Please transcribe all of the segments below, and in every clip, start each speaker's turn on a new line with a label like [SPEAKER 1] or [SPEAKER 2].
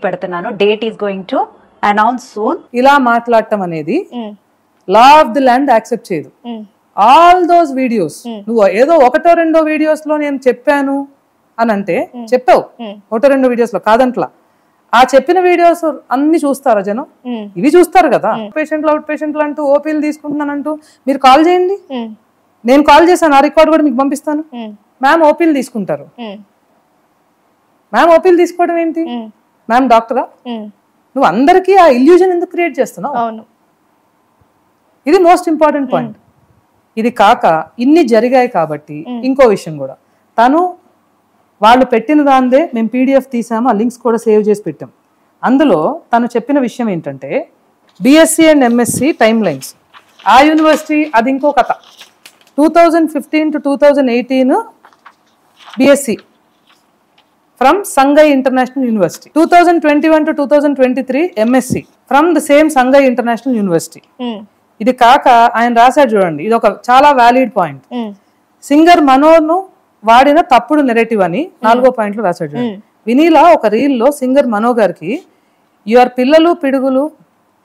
[SPEAKER 1] పెడుతున్నాను. Date is going to announce soon.
[SPEAKER 2] ఇలా మాట్లాడటం అనేది law of the land accept చేయదు. ఆల్ దోస్ వీడియోస్ నువ్వు ఏదో ఒకటో రెండో వీడియోస్ లో నేను చెప్పాను అని అంటే చెప్పావు, ఒకటో రెండో వీడియోస్ లో కాదంట్లా. ఆ చెప్పిన వీడియోస్ అన్ని చూస్తారా జనం? ఇవి చూస్తారు కదా. పేషెంట్లు అవుట్ పేషెంట్లు అంటూ ఓపీలు తీసుకుంటున్నానంటూ మీరు కాల్ చేయండి, నేను కాల్ చేశాను, ఆ రికార్డ్ కూడా మీకు పంపిస్తాను. మ్యామ్ ఓపీలు తీసుకుంటారు. మ్యామ్ ఓపీలు తీసుకోవడం ఏంటి? మ్యామ్ డాక్టరా? నువ్వు అందరికీ ఆ ఇల్యూజన్ ఎందుకు క్రియేట్ చేస్తున్నావు? ఇది మోస్ట్ ఇంపార్టెంట్ పాయింట్. ఇది కాక ఇన్ని జరిగాయి కాబట్టి ఇంకో విషయం కూడా, తను వాళ్ళు పెట్టిన దాందే మేము పీడిఎఫ్ తీసాము, ఆ లింక్స్ కూడా సేవ్ చేసి పెట్టాం. అందులో తను చెప్పిన విషయం ఏంటంటే BSc and MSc time lines. ఆ యూనివర్సిటీ అది ఇంకో కథ. 2015 to 2018 BSc from Sangai international university. 2021 to 2023 MSc from the same Sangai international university. ఇది కాక ఆయన రాశాడు చూడండి, ఇది ఒక చాలా వ్యాలిడ్ పాయింట్. సింగర్ మనోను వాడిన తప్పుడు నెరేటివ్ అని 4వ పాయింట్లో రాశాడు చూడండి. వినీలా ఒక రీల్లో సింగర్ మనో గారికి యువర్ పిల్లలు పిడుగులు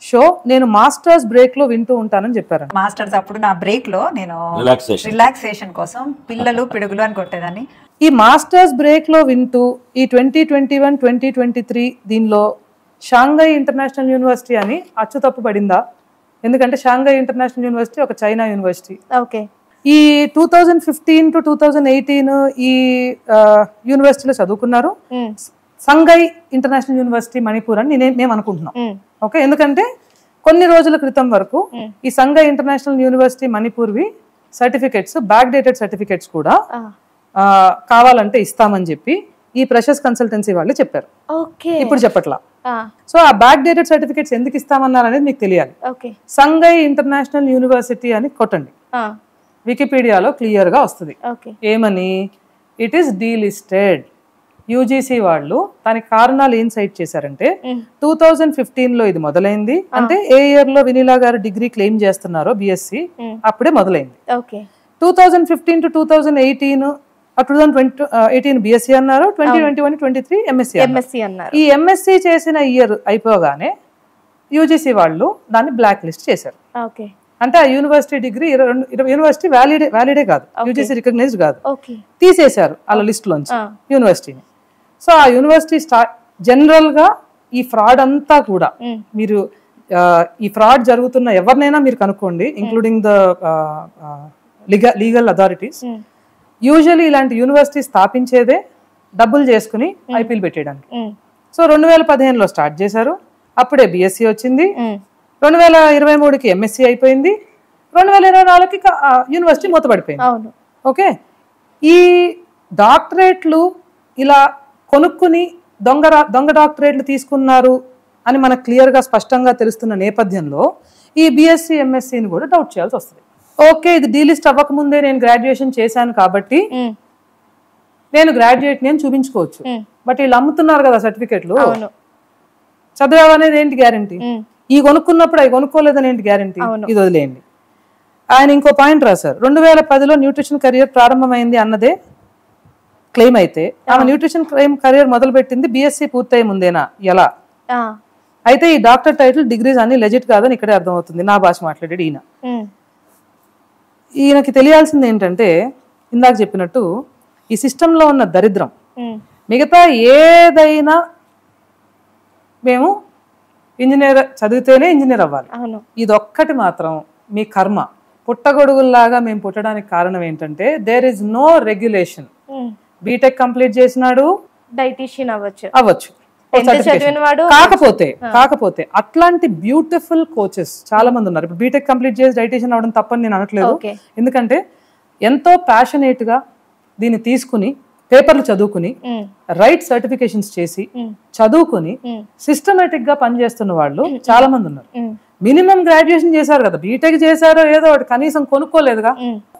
[SPEAKER 2] షో నేను మాస్టర్స్ బ్రేక్ లో వింటూ ఉంటానని చెప్పారు.
[SPEAKER 1] మాస్టర్స్ అప్పుడు నా బ్రేక్ లో నేను రిలాక్సేషన్ కోసం పిల్లలు పిడుగులు అని కొట్టేదాన్ని.
[SPEAKER 2] ఈ మాస్టర్స్ బ్రేక్ లో వింటూ ఈ 2021, 2023 దీనిలో షాంఘై ఇంటర్నేషనల్ యూనివర్సిటీ అని అచ్చు తప్పు పడిందా? ఎందుకంటే షాంఘై ఇంటర్నేషనల్ యూనివర్సిటీ ఒక చైనా యూనివర్సిటీ. ఈ 2015 to 2018 ఈ యూనివర్సిటీలో చదువుకున్నారు. సంగై ఇంటర్నేషనల్ యూనివర్సిటీ మణిపూర్ అని మేము అనుకుంటున్నాం. ఓకే, ఎందుకంటే కొన్ని రోజుల క్రితం వరకు ఈ సంగై ఇంటర్నేషనల్ యూనివర్సిటీ మణిపూర్వి సర్టిఫికెట్స్, బ్యాక్ డేటెడ్ సర్టిఫికెట్స్ కూడా కావాలంటే ఇస్తామని చెప్పి ఈ ప్రెషర్స్ కన్సల్టెన్సీ వాళ్ళు చెప్పారు. ఇప్పుడు చెప్పట్లా. సో ఆ బ్యాక్ డేటెడ్ సర్టిఫికెట్స్ ఎందుకు ఇస్తామన్నారు అనేది మీకు తెలియాలి. సంగై ఇంటర్నేషనల్ యూనివర్సిటీ అని కొట్టండి, వికీపీడియాలో క్లియర్ గా వస్తుంది. ఏమని? It is డీలిస్టెడ్. యూజీసీ వాళ్ళు దానికి కారణాలు ఏం సైట్ చేశారంటే 2015 లో ఇది మొదలైంది, అంటే ఏ ఇయర్ లో వినీలా గారు డిగ్రీ క్లెయిమ్ చేస్తున్నారో బిఎస్సి అప్పుడే మొదలైంది. 2015 to 2018 2018 బిఎస్సి అన్నారు, 2021, 2023 ఎంఎస్సి అన్నారు. ఈ ఎంఎస్సి చేసిన ఇయర్ అయిపోగానే యూజీసీ వాళ్ళు దాన్ని బ్లాక్ లిస్ట్ చేశారు. అంటే ఆ యూనివర్సిటీ డిగ్రీ యూనివర్సిటీ వ్యాలిడే కాదు, యూజీసీ రికగ్నైజ్డ్ కాదు, తీసేశారు వాళ్ళ లిస్ట్ లోంచి యూనివర్సిటీని. సో ఆ యూనివర్సిటీ జనరల్ గా ఈ ఫ్రాడ్ అంతా కూడా మీరు ఈ ఫ్రాడ్ జరుగుతున్న ఎవరినైనా మీరు కనుక్కోండి, including the legal authorities. Usually ఇలాంటి యూనివర్సిటీ స్థాపించేదే డబ్బులు చేసుకుని ఐపీఎల్ పెట్టేయడానికి. సో 2015లో స్టార్ట్ చేశారు, అప్పుడే బిఎస్సి వచ్చింది, 2023కి ఎంఎస్సి అయిపోయింది, 2024కి యూనివర్సిటీ మూతపడిపోయింది. ఓకే, ఈ డాక్టరేట్లు ఇలా కొనుక్కుని దొంగ డాక్టరేట్లు తీసుకున్నారు అని మనకు క్లియర్గా స్పష్టంగా తెలుస్తున్న నేపథ్యంలో ఈ బిఎస్సి ఎంఎస్సిని కూడా డౌట్ చేయాల్సి వస్తుంది. ఓకే, ఇది డీలిస్ట్ అవ్వకముందే నేను గ్రాడ్యుయేషన్ చేశాను కాబట్టి నేను గ్రాడ్యుయేట్ నేను చూపించుకోవచ్చు, బట్ వీళ్ళు అమ్ముతున్నారు కదా సర్టిఫికెట్లు, చదివావు అనేది ఏంటి గ్యారంటీ? ఈ కొనుక్కున్నప్పుడు అవి కొనుక్కోలేదని ఏంటి గ్యారంటీ? ఇది వదిలేయండి. ఆయన ఇంకో పాయింట్ రాశారు, 2010లో న్యూట్రిషన్ కెరియర్ ప్రారంభమైంది అన్నదే క్లెయిమ్ అయితే ఆమె న్యూట్రిషన్ కెరియర్ మొదలు పెట్టింది బిఎస్సి పూర్తయి ముందేనా? ఎలా? అయితే ఈ డాక్టర్ టైటిల్ డిగ్రీస్ అన్ని లెజిట్ కాదని ఇక్కడే అర్థమవుతుంది. నా భాష మాట్లాడాడు ఈయన. ఈయనకి తెలియాల్సింది ఏంటంటే ఇందాక చెప్పినట్టు ఈ సిస్టంలో ఉన్న దరిద్రం, మిగతా ఏదైనా మేము ఇంజనీర్ చదివితేనే ఇంజనీర్ అవ్వాలి, ఇదొక్కటి మాత్రం మీ కర్మ. పుట్టగొడుగుల్లాగా మేము పుట్టడానికి కారణం ఏంటంటే there is no regulation. BTech complete చేసినాడు
[SPEAKER 3] డైటీషియన్ అవ్వచ్చు,
[SPEAKER 2] కాకపోతే అట్లాంటి బ్యూటిఫుల్ కోచెస్ చాలా మంది ఉన్నారు. ఇప్పుడు బీటెక్ కంప్లీట్ చేసి డైటీషియన్ అవడం తప్పని నేను అనట్లేదు, ఎందుకంటే ఎంతో ప్యాషనేట్ గా దీన్ని తీసుకుని పేపర్లు చదువుకుని రైట్ సర్టిఫికేషన్స్ చేసి చదువుకుని సిస్టమేటిక్ గా పనిచేస్తున్న వాళ్ళు చాలా మంది ఉన్నారు. మినిమం గ్రాడ్యుయేషన్ చేశారు కదా, బీటెక్ చేశారో ఏదో ఒకటి కనీసం కొనుక్కోలేదుగా.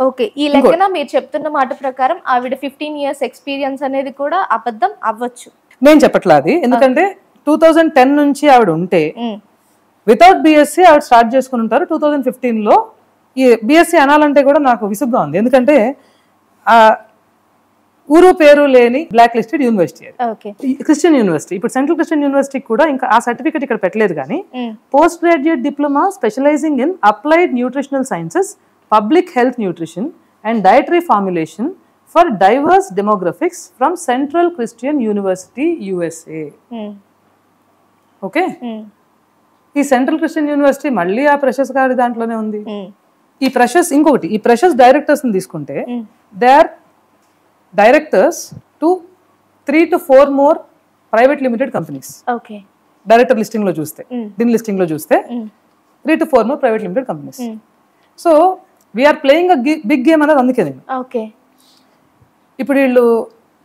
[SPEAKER 3] ఓకే, ఈ లెక్కన మీరు చెప్తున్న మాట ప్రకారం ఆవిడ 15 years ఎక్స్పీరియన్స్ అనేది కూడా అబద్ధం అవ్వచ్చు.
[SPEAKER 2] నేను చెప్పట్లా అది, ఎందుకంటే 2010 నుంచి ఆవిడ ఉంటే వితౌట్ బిఎస్సి ఆవిడ స్టార్ట్ చేసుకుని ఉంటారు. 2015లో ఈ బిఎస్సి అనాలంటే కూడా నాకు విసుగ్గా ఉంది, ఎందుకంటే ఊరు పేరు లేని బ్లాక్ లిస్టెడ్ యూనివర్సిటీ అది.
[SPEAKER 3] ఓకే.
[SPEAKER 2] Christian university. ఇప్పుడు సెంట్రల్ క్రిస్టియన్ యూనివర్సిటీ కూడా ఇంకా ఆ సర్టిఫికేట్ ఇక్కడ పెట్టలేదు, కానీ post graduate diploma specialising in applied nutritional sciences, public health nutrition and dietary formulation for divorce demographics from central Christian university USA. Okay. ఈ central Christian university మళ్ళీ ఆ ప్రెషర్స్ గారి దాంట్లోనే ఉంది. ఈ ప్రెషర్స్ ఇంకొకటి, ఈ ప్రెషర్స్ డైరెక్టర్స్ ని తీసుకుంటే they are directors to 3 to 4 more private limited companies.
[SPEAKER 3] Okay.
[SPEAKER 2] Director listing లో చూస్తే, దీని లిస్టింగ్ లో చూస్తే 3 to 4 more private limited companies. So we are playing a big game అనేది అందుకే నేను.
[SPEAKER 3] ఓకే.
[SPEAKER 2] ఇప్పుడు వీళ్ళు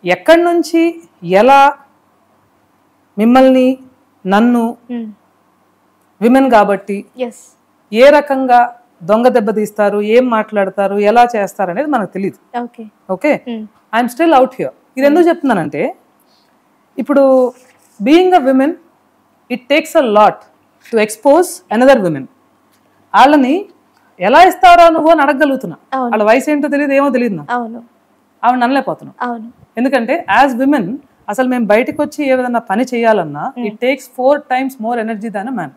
[SPEAKER 2] ఎక్కడి నుంచి ఎలా మిమ్మల్ని నన్ను విమెన్ కాబట్టి ఏ రకంగా దొంగ దెబ్బ తీస్తారు, ఏం మాట్లాడతారు, ఎలా చేస్తారు అనేది మనకు తెలియదు. Okay. I'm still out here. ఇది ఎందుకు చెప్తున్నానంటే, ఇప్పుడు being a women it takes a lot to expose another women. వాళ్ళని ఎలా ఇస్తారా నువ్వు అని అడగగలుగుతున్నా. వాళ్ళ వయసు ఏంటో తెలియదు, ఏమో తెలియదు నాకు. ఆవిడ అనలేకపోతున్నాం. ఎందుకంటే యాజ్ విమెన్ అసలు మేము బయటకు వచ్చి ఏ విధంగా పని చేయాలన్నా it takes 4 times more energy than a man.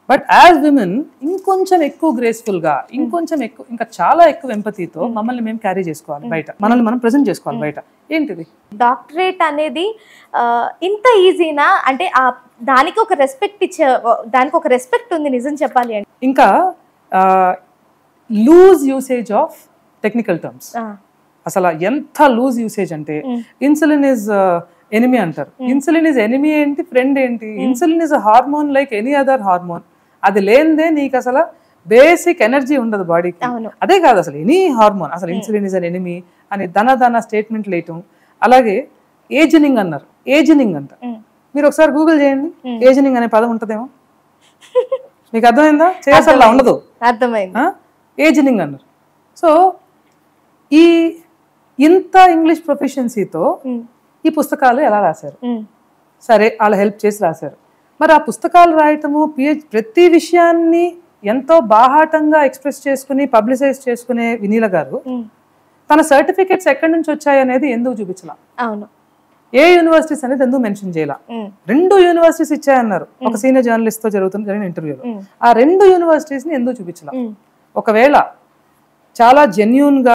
[SPEAKER 2] But as women ఇంకొంచెం ఎక్కువ గ్రేస్ఫుల్ గా, ఇంకొంచెం ఎక్కువ, ఇంకా చాలా ఎక్కువ ఎంపతితో మమ్మల్ని మేము క్యారీ చేసుకోవాలి బయట, మనల్ని మనం ప్రెజెంట్ చేసుకోవాలి బయట. ఏంటిది
[SPEAKER 3] డాక్టరేట్ అనేది ఇంత ఈజీనా? అంటే దానికి ఒక రెస్పెక్ట్ దానికి ఒక రెస్పెక్ట్ ఉంది నిజం చెప్పాలి అంటే.
[SPEAKER 2] ఇంకా loose usage of technical terms. అసలు ఎంత లూజ్ యూసేజ్ అంటే ఇన్సులిన్ ఇస్ ఎనిమీ అంటారు. ఇన్సులిన్ ఇస్ ఎనిమీ ఏంటి, ఫ్రెండ్ ఏంటి? Insulin is a hormone like any other hormone. అది లేనిదే నీకు అసలు బేసిక్ ఎనర్జీ ఉండదు బాడీకి. అదే కాదు అసలు ఎనీ హార్మోన్, అసలు ఇన్సులిన్ ఇస్ అన్ ఎనిమీ అని దన స్టేట్మెంట్ లేయటం. అలాగే ఏజినింగ్ అన్నారు, ఏజినింగ్ అంట. మీరు ఒకసారి గూగుల్ చేయండి, ఏజినింగ్ అనే పదం ఉంటదేమో. మీకు అర్థమైందా? చేయాల్సి ఉండదు,
[SPEAKER 3] అర్థమైంది.
[SPEAKER 2] ఏజినింగ్ అన్నారు. సో ఈ ఇంత ఇంగ్లీష్ ప్రొఫిషియన్సీతో ఈ పుస్తకాలు ఎలా రాశారు? సరే, వాళ్ళు హెల్ప్ చేసి రాశారు. మరి ఆ పుస్తకాలు రాయటము, ప్రతి విషయాన్ని ఎంతో బాహాటంగా ఎక్స్ప్రెస్ చేసుకుని పబ్లిసైజ్ చేసుకునే వినీల గారు తన సర్టిఫికేట్స్ ఎక్కడి నుంచి వచ్చాయి అనేది ఎందుకు చూపించలా? ఏ యూనివర్సిటీస్ అనేది ఎందుకు మెన్షన్ చేయాల? 2 యూనివర్సిటీస్ ఇచ్చాయన్నారు ఒక సీనియర్ జర్నలిస్ట్ తో జరిగిన ఇంటర్వ్యూలో. ఆ 2 యూనివర్సిటీస్ ని ఎందుకు చూపించలా? ఒకవేళ చాలా జెన్యూన్ గా